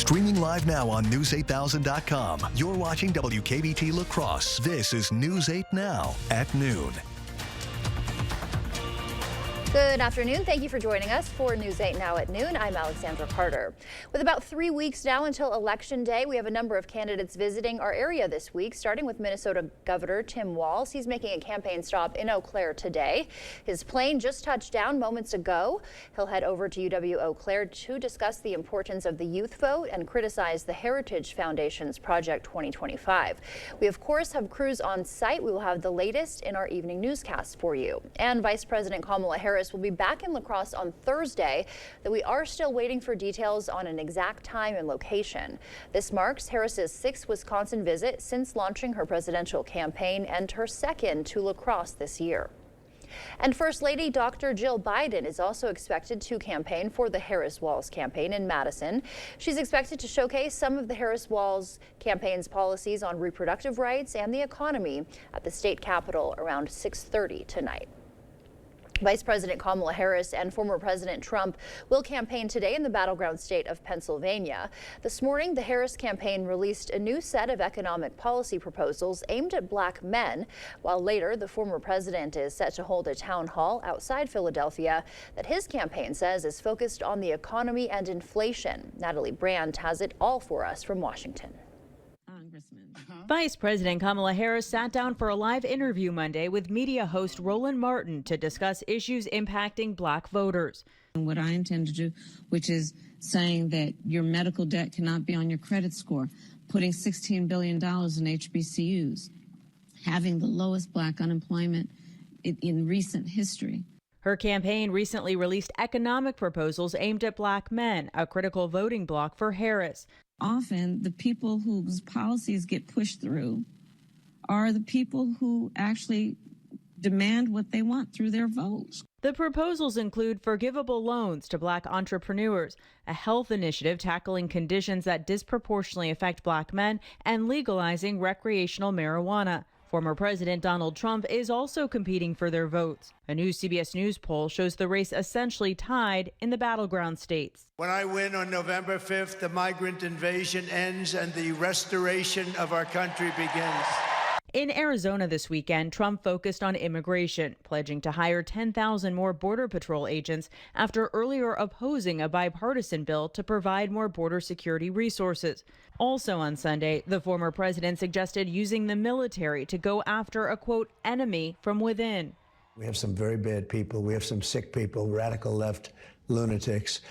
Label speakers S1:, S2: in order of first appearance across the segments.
S1: Streaming live now on News8000.com. You're watching WKBT La Crosse. This is News 8 Now at noon.
S2: Good afternoon. Thank you for joining us for News 8 Now at noon. I'm Alexandra Carter. With about 3 weeks now until Election Day, we have a number of candidates visiting our area this week, starting with Minnesota Governor Tim Walz. He's making a campaign stop in Eau Claire today. His plane just touched down moments ago. He'll head over to UW Eau Claire to discuss the importance of the youth vote and criticize the Heritage Foundation's Project 2025. We, of course, have crews on site. We will have the latest in our evening newscast for you. And Vice President Kamala Harris will be back in La Crosse on Thursday, though we are still waiting for details on an exact time and location. This marks Harris's 6th Wisconsin visit since launching her presidential campaign and her second to La Crosse this year. And First Lady Dr. Jill Biden is also expected to campaign for the Harris-Walz campaign in Madison. She's expected to showcase some of the Harris-Walz campaign's policies on reproductive rights and the economy at the state capitol around 6:30 tonight. Vice President Kamala Harris and former President Trump will campaign today in the battleground state of Pennsylvania. This morning, the Harris campaign released a new set of economic policy proposals aimed at black men, while later the former president is set to hold a town hall outside Philadelphia that his campaign says is focused on the economy and inflation. Natalie Brand has it all for us from Washington.
S3: Vice President Kamala Harris sat down for a live interview Monday with media host Roland Martin to discuss issues impacting black voters.
S4: What I intend to do, which is saying that your medical debt cannot be on your credit score, putting $16 billion in HBCUs, having the lowest black unemployment in recent history.
S3: Her campaign recently released economic proposals aimed at black men, a critical voting bloc for Harris.
S4: Often the people whose policies get pushed through are the people who actually demand what they want through their votes.
S3: The proposals include forgivable loans to black entrepreneurs, a health initiative tackling conditions that disproportionately affect black men, and legalizing recreational marijuana. Former President Donald Trump is also competing for their votes. A new CBS News poll shows the race essentially tied in the battleground states.
S5: When I win on November 5th, the migrant invasion ends and the restoration of our country begins.
S3: In Arizona this weekend, Trump focused on immigration, pledging to hire 10,000 more Border Patrol agents after earlier opposing a bipartisan bill to provide more border security resources. Also on Sunday, the former president suggested using the military to go after a, quote, enemy from within.
S6: We have some very bad people. We have some sick people, radical left lunatics.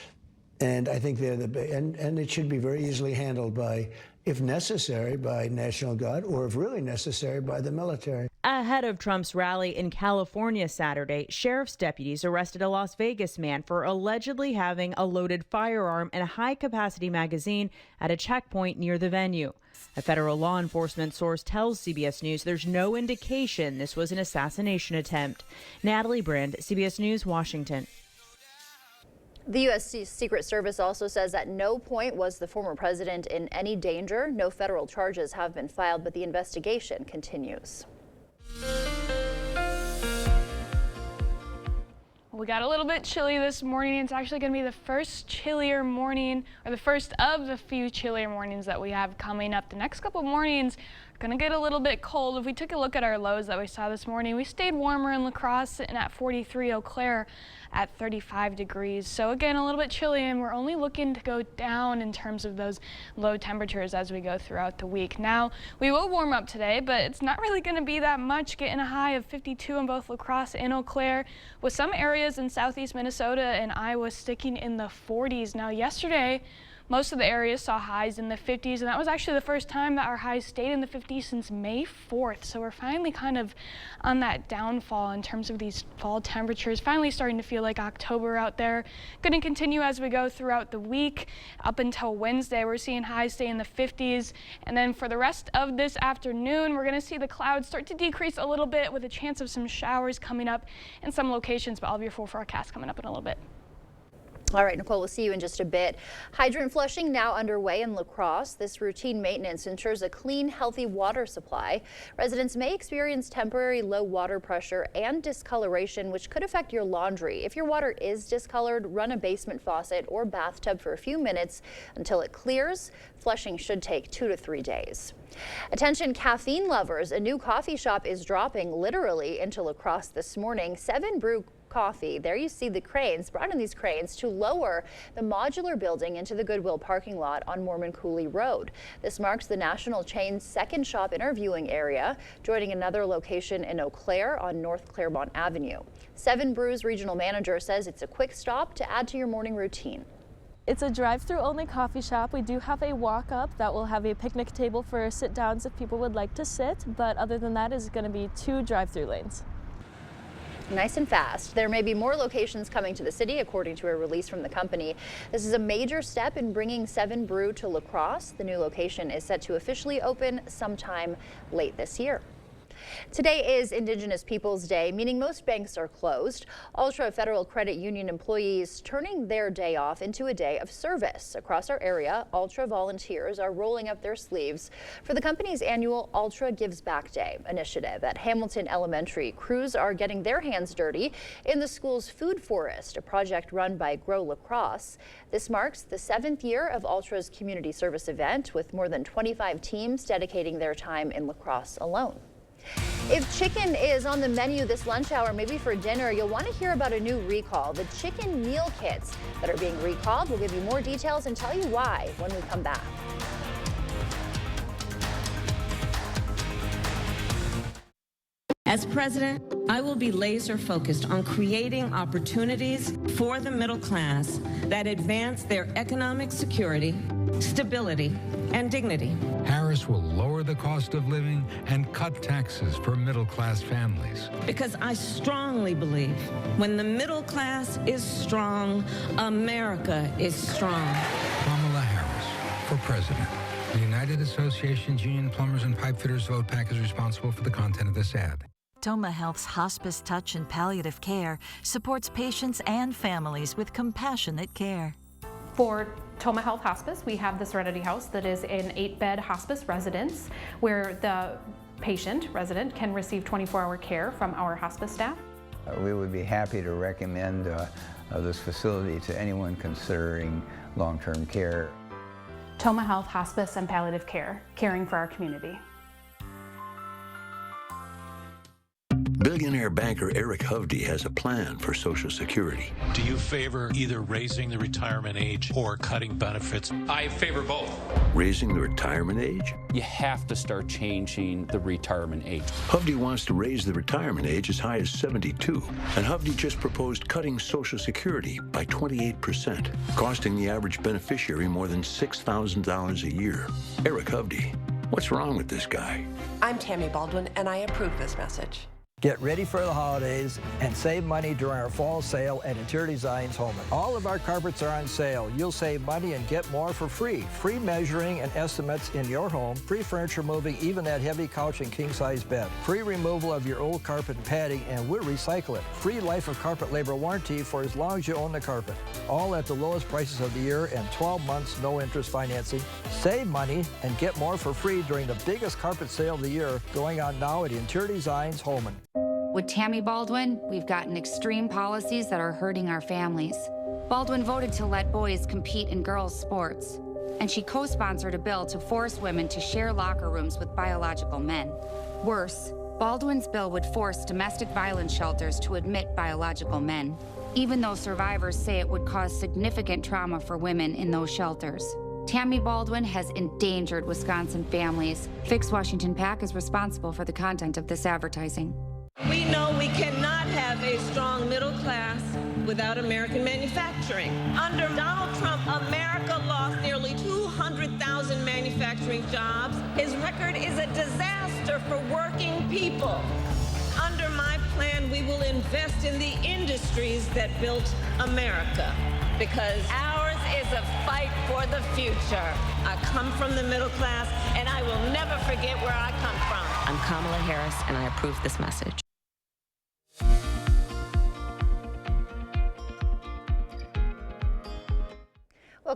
S6: And I think and it should be very easily handled by, if necessary, by National Guard, or if really necessary, by the military.
S3: Ahead of Trump's rally in California Saturday, sheriff's deputies arrested a Las Vegas man for allegedly having a loaded firearm and a high-capacity magazine at a checkpoint near the venue. A federal law enforcement source tells CBS News there's no indication this was an assassination attempt. Natalie Brand, CBS News, Washington.
S2: The U.S. Secret Service also says at no point was the former president in any danger. No federal charges have been filed, but the investigation continues.
S7: We got a little bit chilly this morning. It's actually going to be the first chillier morning, or the first of the few chillier mornings that we have coming up. The next couple of mornings are going to get a little bit cold. If we took a look at our lows that we saw this morning, we stayed warmer in La Crosse, sitting at 43, Eau Claire at 35 degrees. So again, a little bit chilly, and we're only looking to go down in terms of those low temperatures as we go throughout the week. Now, we will warm up today, but it's not really going to be that much, getting a high of 52 in both La Crosse and Eau Claire, with some areas in southeast Minnesota and Iowa sticking in the 40s. Now, yesterday, most of the areas saw highs in the 50s, and that was actually the first time that our highs stayed in the 50s since May 4th. So we're finally kind of on that downfall in terms of these fall temperatures, finally starting to feel like October out there. Going to continue as we go throughout the week. Up until Wednesday, we're seeing highs stay in the 50s. And then for the rest of this afternoon, we're going to see the clouds start to decrease a little bit with a chance of some showers coming up in some locations, but I'll have your full forecast coming up in a little bit.
S2: All right, Nicole, we'll see you in just a bit. Hydrant flushing now underway in La Crosse. This routine maintenance ensures a clean, healthy water supply. Residents may experience temporary low water pressure and discoloration, which could affect your laundry. If your water is discolored, run a basement faucet or bathtub for a few minutes until it clears. Flushing should take 2 to 3 days. Attention caffeine lovers, a new coffee shop is dropping literally into La Crosse this morning. 7 Brew Coffee. There you see the cranes, brought in these cranes to lower the modular building into the Goodwill parking lot on Mormon Coulee Road. This marks the national chain's second shop in our viewing area, joining another location in Eau Claire on North Claremont Avenue. 7 Brew's regional manager says it's a quick stop to add to your morning routine.
S8: It's a drive-through only coffee shop. We do have a walk-up that will have a picnic table for sit-downs if people would like to sit, but other than that is going to be 2 drive-through lanes.
S2: Nice and fast. There may be more locations coming to the city, according to a release from the company. This is a major step in bringing 7 Brew to La Crosse. The new location is set to officially open sometime late this year. Today is Indigenous Peoples Day, meaning most banks are closed. Ultra Federal Credit Union employees turning their day off into a day of service. Across our area, Ultra volunteers are rolling up their sleeves for the company's annual Ultra Gives Back Day initiative. At Hamilton Elementary, crews are getting their hands dirty in the school's food forest, a project run by Grow La Crosse. This marks the 7th year of Ultra's community service event, with more than 25 teams dedicating their time in La Crosse alone. If chicken is on the menu this lunch hour, maybe for dinner, you'll want to hear about a new recall, the chicken meal kits that are being recalled. We'll give you more details and tell you why when we come back.
S4: As president, I will be laser focused on creating opportunities for the middle class that advance their economic security, stability, and dignity.
S9: Harris will lower the cost of living and cut taxes for middle-class families.
S4: Because I strongly believe when the middle class is strong, America is strong.
S9: Kamala Harris for president. The United Associations Union Plumbers and Pipe Fitters vote pack is responsible for the content of this ad.
S10: Toma Health's Hospice Touch and Palliative Care supports patients and families with compassionate care.
S11: For Toma Health Hospice, we have the Serenity House that is an 8-bed hospice residence where the resident can receive 24-hour care from our hospice staff.
S12: We would be happy to recommend this facility to anyone considering long-term care.
S11: Toma Health Hospice and Palliative Care, caring for our community.
S13: Billionaire banker Eric Hovde has a plan for Social Security.
S14: Do you favor either raising the retirement age or cutting benefits? I favor both.
S13: Raising the retirement age?
S15: You have to start changing the retirement age.
S13: Hovde wants to raise the retirement age as high as 72. And Hovde just proposed cutting Social Security by 28%, costing the average beneficiary more than $6,000 a year. Eric Hovde, what's wrong with this guy?
S16: I'm Tammy Baldwin, and I approve this message.
S17: Get ready for the holidays and save money during our fall sale at Interior Designs Holman. All of our carpets are on sale. You'll save money and get more for free. Free measuring and estimates in your home. Free furniture moving, even that heavy couch and king-size bed. Free removal of your old carpet and padding, and we'll recycle it. Free life of carpet labor warranty for as long as you own the carpet. All at the lowest prices of the year and 12 months no interest financing. Save money and get more for free during the biggest carpet sale of the year going on now at Interior Designs Holman.
S18: With Tammy Baldwin, we've gotten extreme policies that are hurting our families. Baldwin voted to let boys compete in girls' sports, and she co-sponsored a bill to force women to share locker rooms with biological men. Worse, Baldwin's bill would force domestic violence shelters to admit biological men, even though survivors say it would cause significant trauma for women in those shelters. Tammy Baldwin has endangered Wisconsin families. Fix Washington PAC is responsible for the content of this advertising.
S19: We know we cannot have a strong middle class without American manufacturing. Under Donald Trump, America lost nearly 200,000 manufacturing jobs. His record is a disaster for working people. Under my plan, we will invest in the industries that built America, because ours is a fight for the future. I come from the middle class, and I will never forget where I come from.
S16: I'm Kamala Harris, and I approve this message.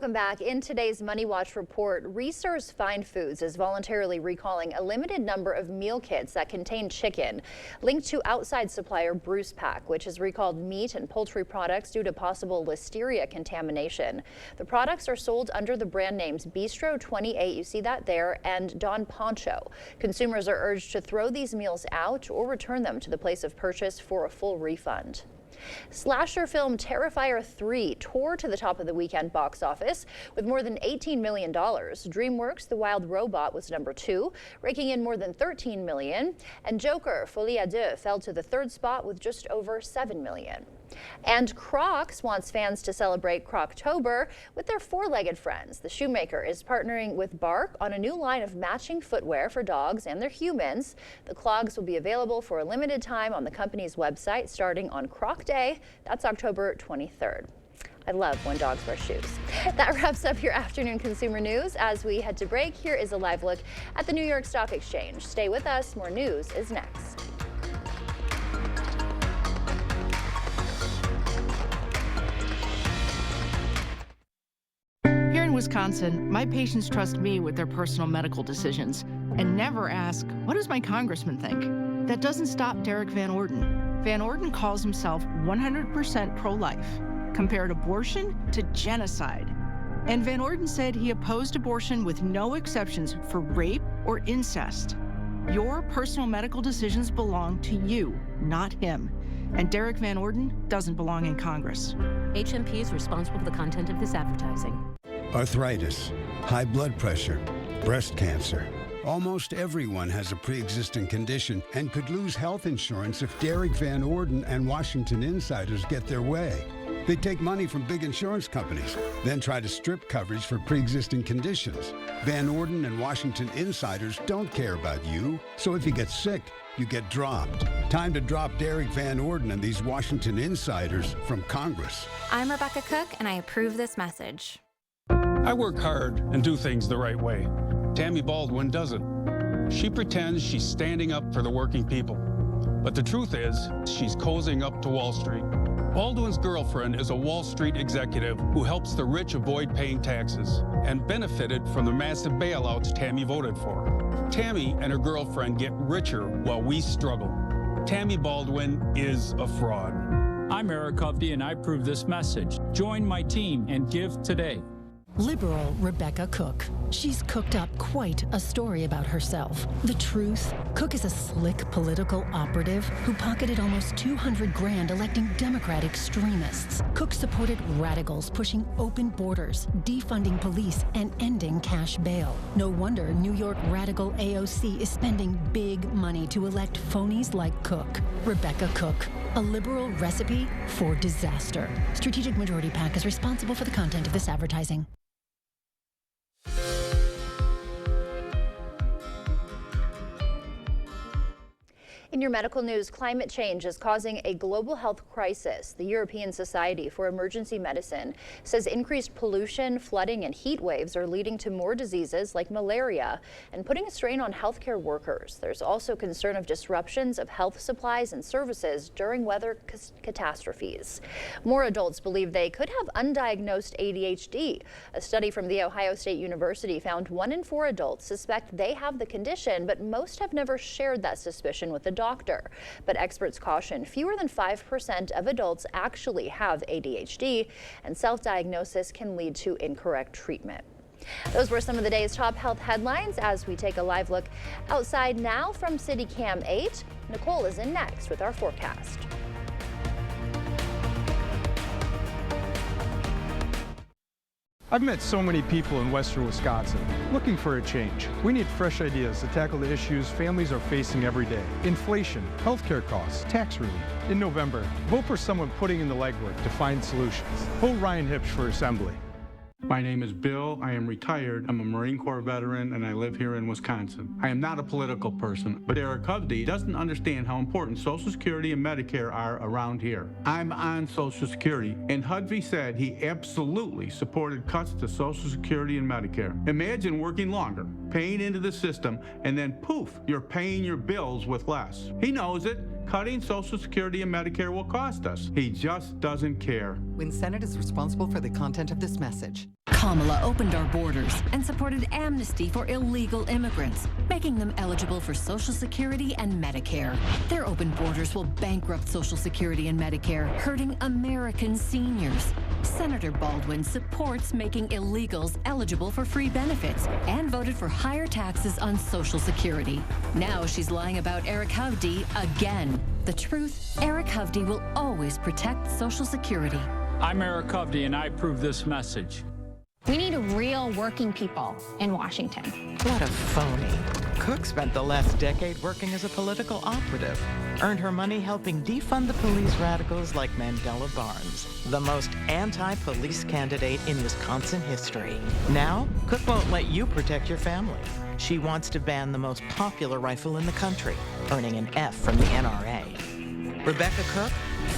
S2: Welcome back. In today's Money Watch report, Reese's Fine Foods is voluntarily recalling a limited number of meal kits that contain chicken, linked to outside supplier Bruce Pack, which has recalled meat and poultry products due to possible Listeria contamination. The products are sold under the brand names Bistro 28, you see that there, and Don Poncho. Consumers are urged to throw these meals out or return them to the place of purchase for a full refund. Slasher film Terrifier 3 tore to the top of the weekend box office with more than $18 million. DreamWorks' The Wild Robot was number 2, raking in more than $13 million. And Joker, Folie à Deux, fell to the 3rd spot with just over $7 million. And Crocs wants fans to celebrate Croctober with their four-legged friends. The shoemaker is partnering with Bark on a new line of matching footwear for dogs and their humans. The clogs will be available for a limited time on the company's website starting on Croc Day. That's October 23rd. I love when dogs wear shoes. That wraps up your afternoon consumer news. As we head to break, here is a live look at the New York Stock Exchange. Stay with us. More news is next.
S20: Here in Wisconsin, my patients trust me with their personal medical decisions and never ask, what does my congressman think? That doesn't stop Derek Van Orden. Van Orden calls himself 100% pro-life, compared abortion to genocide. And Van Orden said he opposed abortion with no exceptions for rape or incest. Your personal medical decisions belong to you, not him. And Derek Van Orden doesn't belong in Congress.
S21: HMP is responsible for the content of this advertising.
S22: Arthritis, high blood pressure, breast cancer. Almost everyone has a pre-existing condition and could lose health insurance if Derek Van Orden and Washington insiders get their way. They take money from big insurance companies, then try to strip coverage for pre-existing conditions. Van Orden and Washington insiders don't care about you, so if you get sick, you get dropped. Time to drop Derek Van Orden and these Washington insiders from Congress.
S23: I'm Rebecca Cook, and I approve this message.
S15: I work hard and do things the right way. Tammy Baldwin doesn't. She pretends she's standing up for the working people. But the truth is, she's cozying up to Wall Street. Baldwin's girlfriend is a Wall Street executive who helps the rich avoid paying taxes and benefited from the massive bailouts Tammy voted for. Tammy and her girlfriend get richer while we struggle. Tammy Baldwin is a fraud.
S24: I'm Eric Hovde, and I approve this message. Join my team and give today.
S25: Liberal Rebecca Cook. She's cooked up quite a story about herself. The truth? Cook is a slick political operative who pocketed almost $200 grand electing Democrat extremists. Cook supported radicals pushing open borders, defunding police, and ending cash bail. No wonder New York radical AOC is spending big money to elect phonies like Cook. Rebecca Cook. A liberal recipe for disaster. Strategic Majority PAC is responsible for the content of this advertising.
S2: In your medical news, climate change is causing a global health crisis. The European Society for Emergency Medicine says increased pollution, flooding, and heat waves are leading to more diseases like malaria and putting a strain on healthcare workers. There's also concern of disruptions of health supplies and services during weather catastrophes. More adults believe they could have undiagnosed ADHD. A study from The Ohio State University found 1 in 4 adults suspect they have the condition, but most have never shared that suspicion with a doctor. But experts caution fewer than 5% of adults actually have ADHD, and self-diagnosis can lead to incorrect treatment. Those were some of the day's top health headlines as we take a live look outside now from City Cam 8. Nicole is in next with our forecast.
S26: I've met so many people in western Wisconsin looking for a change. We need fresh ideas to tackle the issues families are facing every day. Inflation, healthcare costs, tax relief. In November, vote for someone putting in the legwork to find solutions. Vote Ryan Hipsch for Assembly.
S27: My name is Bill. I am retired. I'm a Marine Corps veteran, and I live here in Wisconsin. I am not a political person, but Eric Hovde doesn't understand how important Social Security and Medicare are around here. I'm on Social Security, and Hovde said he absolutely supported cuts to Social Security and Medicare. Imagine working longer, paying into the system, and then poof, you're paying your bills with less. He knows it. Cutting Social Security and Medicare will cost us. He just doesn't care.
S28: WinSenate is responsible for the content of this message.
S1: Kamala opened our borders and supported amnesty for illegal immigrants, making them eligible for Social Security and Medicare. Their open borders will bankrupt Social Security and Medicare, hurting American seniors. Senator Baldwin supports making illegals eligible for free benefits and voted for higher taxes on Social Security. Now she's lying about Eric Hovde again. The truth, Eric Hovde will always protect Social Security.
S24: I'm Eric Hovde, and I approve this message.
S3: We need real working people in Washington.
S4: What a phony. Cook spent the last decade working as a political operative, earned her money helping defund the police radicals like Mandela Barnes, the most anti-police candidate in Wisconsin history. Now, Cook won't let you protect your family. She wants to ban the most popular rifle in the country, earning an F from the NRA. Rebecca Cook,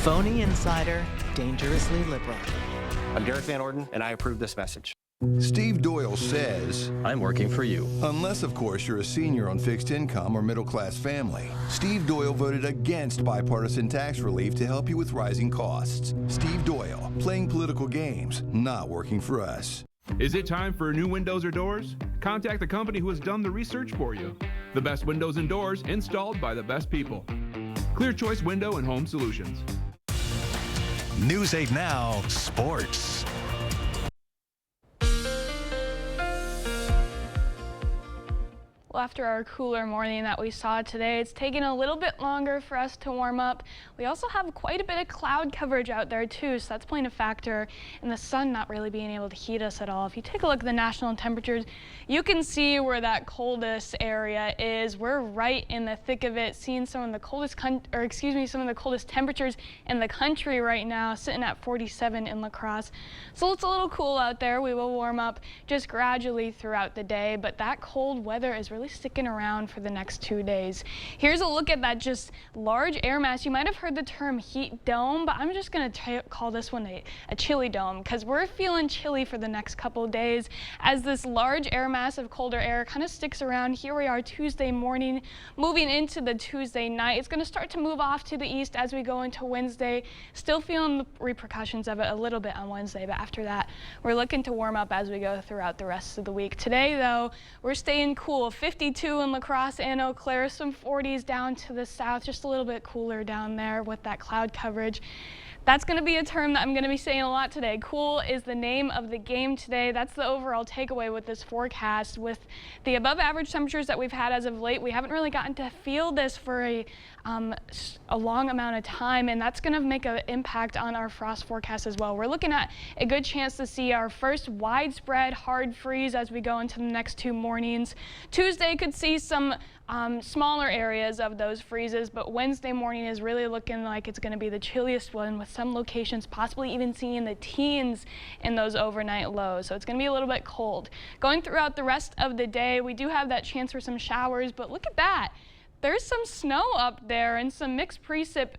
S4: phony insider, dangerously liberal.
S5: I'm Derek Van Orden, and I approve this message.
S6: Steve Doyle says,
S5: I'm working for you.
S6: Unless, of course, you're a senior on fixed income or middle-class family. Steve Doyle voted against bipartisan tax relief to help you with rising costs. Steve Doyle, playing political games, not working for us.
S7: Is it time for new windows or doors? Contact the company who has done the research for you. The best windows and doors installed by the best people. Clear Choice Window and Home Solutions.
S8: News 8 Now Sports.
S28: Well, after our cooler morning that we saw today, it's taken a little bit longer for us to warm up. We also have quite a bit of cloud coverage out there too, so that's playing a factor in the sun not really being able to heat us at all. If you take a look at the national temperatures, you can see where that coldest area is. We're right in the thick of it, seeing some of the coldest some of the coldest temperatures in the country right now, sitting at 47 in La Crosse. So it's a little cool out there. We will warm up just gradually throughout the day, but that cold weather is really sticking around for the next 2 days. Here's a look at that just large air mass. You might have heard the term heat dome, but I'm just going to call this one a chilly dome, because we're feeling chilly for the next couple of days as this large air mass of colder air kind of sticks around. Here we are Tuesday morning, moving into the Tuesday night. It's going to start to move off to the east as we go into Wednesday. Still feeling the repercussions of it a little bit on Wednesday, but after that, we're looking to warm up as we go throughout the rest of the week. Today, though, we're staying cool. 52 in La Crosse and Eau Claire, some 40s down to the south, just a little bit cooler down there with that cloud coverage. That's going to be a term that I'm going to be saying a lot today. Cool is the name of the game today. That's the overall takeaway with this forecast. With the above average temperatures that we've had as of late, we haven't really gotten to feel this for a long amount of time, and that's going to make an impact on our frost forecast as well. We're looking at a good chance to see our first widespread hard freeze as we go into the next 2 mornings. Tuesday could see some smaller areas of those freezes, but Wednesday morning is really looking like it's going to be the chilliest one, with some locations possibly even seeing the teens in those overnight lows. So it's going to be a little bit cold. Going throughout the rest of the day, we do have that chance for some showers, but look at that. There's some snow up there and some mixed precip.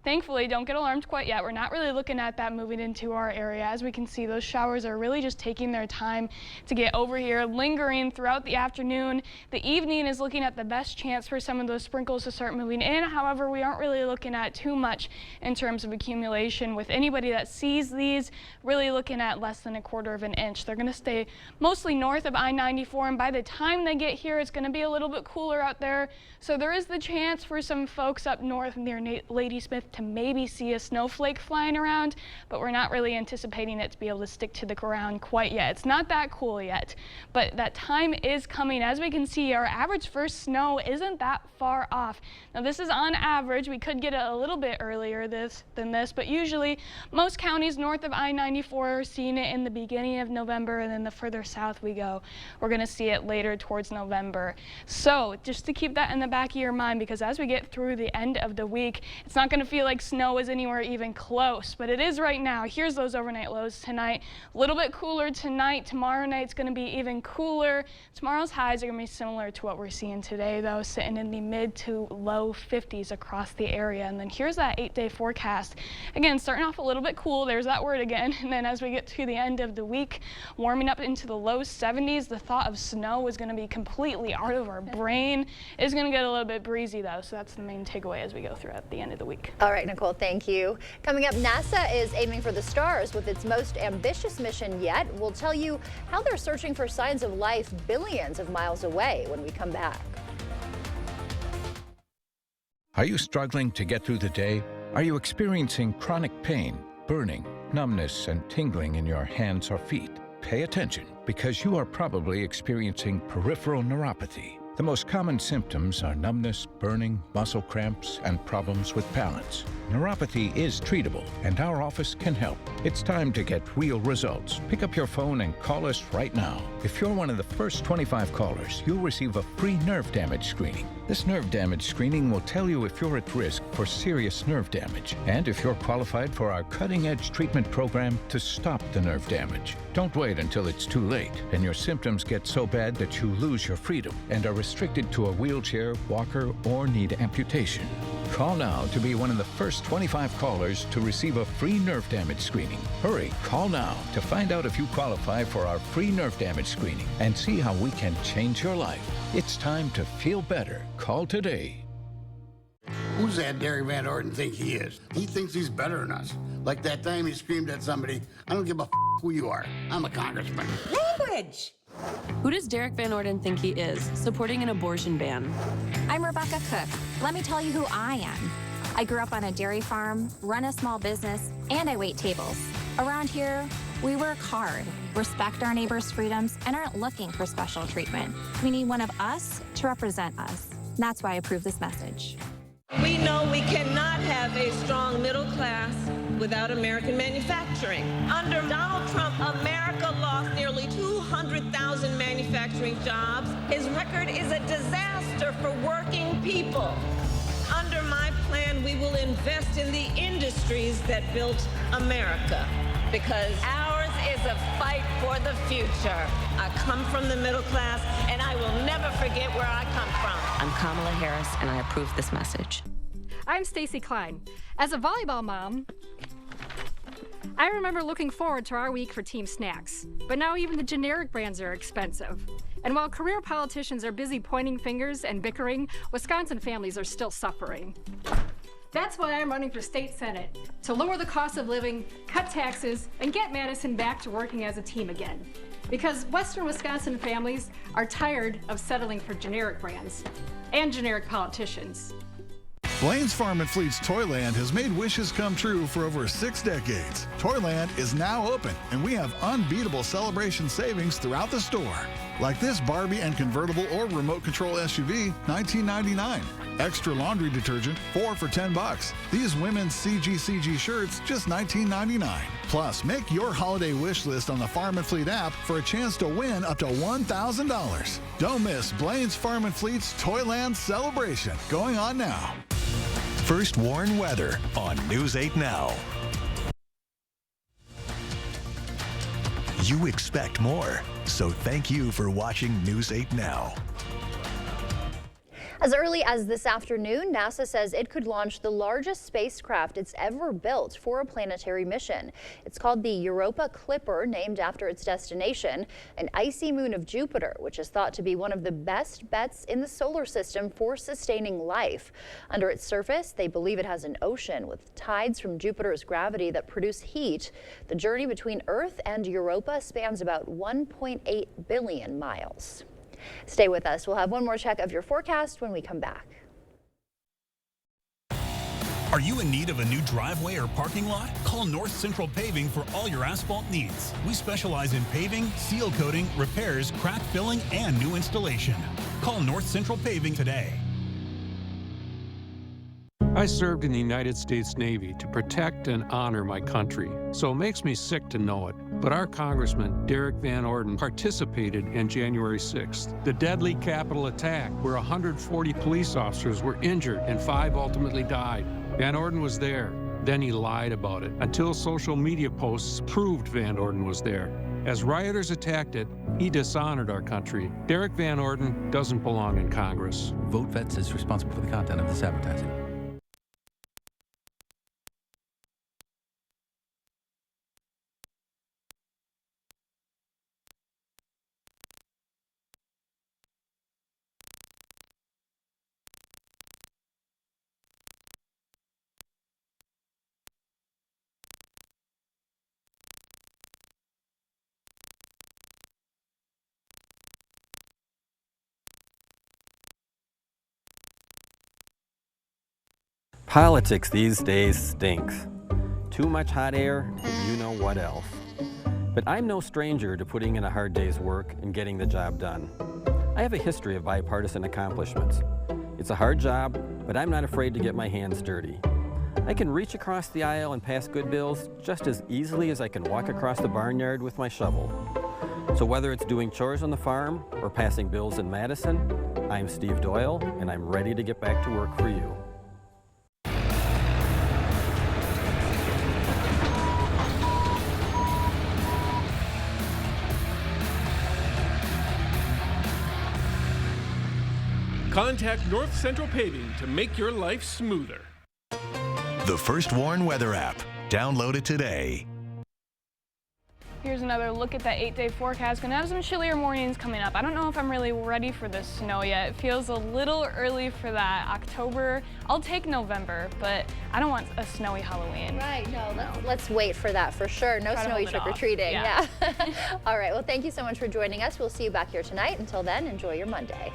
S28: Thankfully, don't get alarmed quite yet. We're not really looking at that moving into our area. As we can see, those showers are really just taking their time to get over here, lingering throughout the afternoon. The evening is looking at the best chance for some of those sprinkles to start moving in. However, we aren't really looking at too much in terms of accumulation. With anybody that sees these, really looking at less than 1/4 of an inch. They're going to stay mostly north of I-94, and by the time they get here, it's going to be a little bit cooler out there. So there is the chance for some folks up north near Ladysmith to maybe see a snowflake flying around, but we're not really anticipating it to be able to stick to the ground quite yet. It's not that cool yet, but that time is coming. As we can see, our average first snow isn't that far off. Now this is on average. We could get it a little bit earlier than this, but usually most counties north of I-94 are seeing it in the beginning of November, and then the further south we go, we're going to see it later towards November. So just to keep that in the back of your mind, because as we get through the end of the week, it's not going to feel like snow is anywhere even close, but it is right now. Here's those overnight lows tonight. A little bit cooler tonight. Tomorrow night's going to be even cooler. Tomorrow's highs are going to be similar to what we're seeing today, though, sitting in the mid to low 50s across the area. And then here's that 8-day forecast. Again, starting off a little bit cool. There's that word again. And then as we get to the end of the week, warming up into the low 70s, the thought of snow is going to be completely out of our brain. It's going to get a little bit breezy, though, so that's the main takeaway as we go throughout the end of the week.
S2: All right, Nicole, thank you. Coming up, NASA is aiming for the stars with its most ambitious mission yet. We'll tell you how they're searching for signs of life billions of miles away when we come back.
S9: Are you struggling to get through the day? Are you experiencing chronic pain, burning, numbness, and tingling in your hands or feet? Pay attention, because you are probably experiencing peripheral neuropathy. The most common symptoms are numbness, burning, muscle cramps, and problems with balance. Neuropathy is treatable, and our office can help. It's time to get real results. Pick up your phone and call us right now. If you're one of the first 25 callers, you'll receive a free nerve damage screening. This nerve damage screening will tell you if you're at risk for serious nerve damage, and if you're qualified for our cutting-edge treatment program to stop the nerve damage. Don't wait until it's too late and your symptoms get so bad that you lose your freedom and are restricted to a wheelchair, walker, or need amputation. Call now to be one of the first 25 callers to receive a free nerve damage screening. Hurry, call now to find out if you qualify for our free nerve damage screening and see how we can change your life. It's time to feel better. Call today.
S10: Who's that Derek Van Orden think he is? He thinks he's better than us. Like that time he screamed at somebody, I don't give a who you are. I'm a congressman.
S11: Language! Who does Derek Van Orden think he is, supporting an abortion ban?
S23: I'm Rebecca Cook. Let me tell you who I am. I grew up on a dairy farm, run a small business, and I wait tables. Around here, we work hard, respect our neighbors' freedoms, and aren't looking for special treatment. We need one of us to represent us. That's why I approve this message.
S19: We know we cannot have a strong middle class without American manufacturing. Under Donald Trump, America lost nearly 200,000 manufacturing jobs. His record is a disaster for working people. Under my plan, we will invest in the industries that built America, because ours is a fight for the future. I come from the middle class, and I will never forget where I come from.
S16: I'm Kamala Harris, and I approve this message.
S12: I'm Stacy Klein. As a volleyball mom, I remember looking forward to our week for team snacks. But now even the generic brands are expensive. And while career politicians are busy pointing fingers and bickering, Wisconsin families are still suffering. That's why I'm running for state senate, to lower the cost of living, cut taxes, and get Madison back to working as a team again. Because Western Wisconsin families are tired of settling for generic brands and generic politicians.
S13: Blaine's Farm and Fleet's Toyland has made wishes come true for over 6 decades. Toyland is now open, and we have unbeatable celebration savings throughout the store. Like this Barbie and convertible or remote control SUV, $19.99. Extra laundry detergent, 4 for $10. These women's CGCG shirts, just $19.99. Plus, make your holiday wish list on the Farm and Fleet app for a chance to win up to $1,000. Don't miss Blaine's Farm and Fleet's Toyland celebration, going on now.
S8: First Warn Weather on News 8 Now. You expect more, so thank you for watching News 8 Now.
S2: As early as this afternoon, NASA says it could launch the largest spacecraft it's ever built for a planetary mission. It's called the Europa Clipper, named after its destination, an icy moon of Jupiter, which is thought to be one of the best bets in the solar system for sustaining life. Under its surface, they believe it has an ocean with tides from Jupiter's gravity that produce heat. The journey between Earth and Europa spans about 1.8 billion miles. Stay with us. We'll have one more check of your forecast when we come back.
S14: Are you in need of a new driveway or parking lot? Call North Central Paving for all your asphalt needs. We specialize in paving, seal coating, repairs, crack filling, and new installation. Call North Central Paving today.
S24: I served in the United States Navy to protect and honor my country, so it makes me sick to know it. But our Congressman, Derek Van Orden, participated in January 6th, the deadly Capitol attack where 140 police officers were injured and 5 ultimately died. Van Orden was there. Then he lied about it until social media posts proved Van Orden was there. As rioters attacked it, he dishonored our country. Derek Van Orden doesn't belong in Congress.
S17: VoteVets is responsible for the content of this advertising.
S5: Politics these days stinks. Too much hot air, and you know what else. But I'm no stranger to putting in a hard day's work and getting the job done. I have a history of bipartisan accomplishments. It's a hard job, but I'm not afraid to get my hands dirty. I can reach across the aisle and pass good bills just as easily as I can walk across the barnyard with my shovel. So whether it's doing chores on the farm or passing bills in Madison, I'm Steve Doyle, and I'm ready to get back to work for you.
S15: Contact North Central Paving to make your life smoother.
S8: The First Warn Weather app. Download it today.
S28: Here's another look at that 8-day forecast. Gonna have some chillier mornings coming up. I don't know if I'm really ready for the snow yet. It feels a little early for that. October, I'll take November, but I don't want a snowy Halloween.
S2: Right, no. Let's wait for that for sure. No snowy trick-or-treating. Yeah. All right, well, thank you so much for joining us. We'll see you back here tonight. Until then, enjoy your Monday.